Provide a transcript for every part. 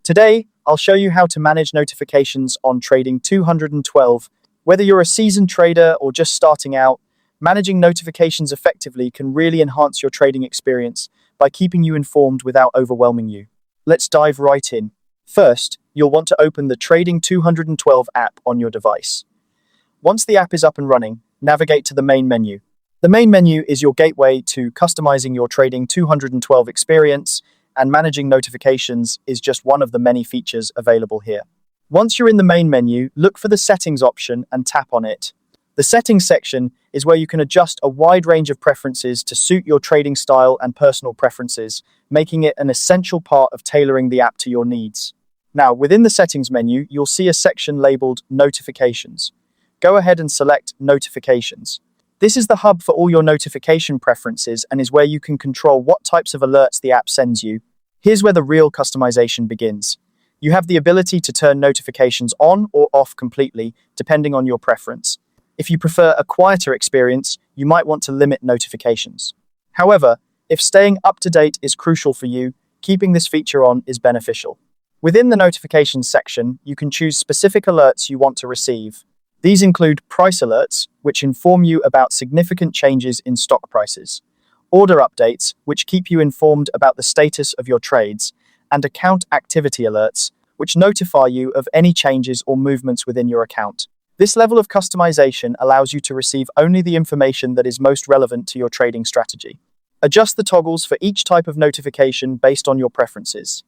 Today, I'll show you how to manage notifications on Trading 212. Whether you're a seasoned trader or just starting out, managing notifications effectively can really enhance your trading experience by keeping you informed without overwhelming you. Let's dive right in. First, you'll want to open the Trading 212 app on your device. Once the app is up and running, navigate to the main menu. The main menu is your gateway to customizing your Trading 212 experience, and managing notifications is just one of the many features available here. Once you're in the main menu, look for the Settings option and tap on it. The Settings section is where you can adjust a wide range of preferences to suit your trading style and personal preferences, making it an essential part of tailoring the app to your needs. Now, within the Settings menu, you'll see a section labeled Notifications. Go ahead and select Notifications. This is the hub for all your notification preferences and is where you can control what types of alerts the app sends you. Here's where the real customization begins. You have the ability to turn notifications on or off completely, depending on your preference. If you prefer a quieter experience, you might want to limit notifications. However, if staying up to date is crucial for you, keeping this feature on is beneficial. Within the Notifications section, you can choose specific alerts you want to receive. These include price alerts, which inform you about significant changes in stock prices, order updates, which keep you informed about the status of your trades, and account activity alerts, which notify you of any changes or movements within your account. This level of customization allows you to receive only the information that is most relevant to your trading strategy. Adjust the toggles for each type of notification based on your preferences.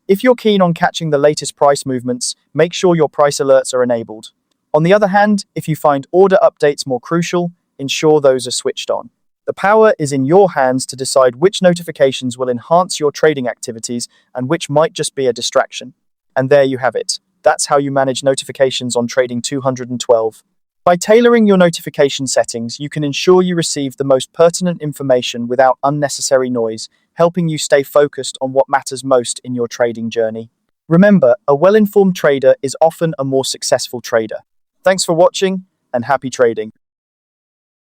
If you're keen on catching the latest price movements, make sure your price alerts are enabled. On the other hand, if you find order updates more crucial, ensure those are switched on. The power is in your hands to decide which notifications will enhance your trading activities and which might just be a distraction. And there you have it. That's how you manage notifications on Trading 212. By tailoring your notification settings, you can ensure you receive the most pertinent information without unnecessary noise, helping you stay focused on what matters most in your trading journey. Remember, a well-informed trader is often a more successful trader. Thanks for watching, and happy trading.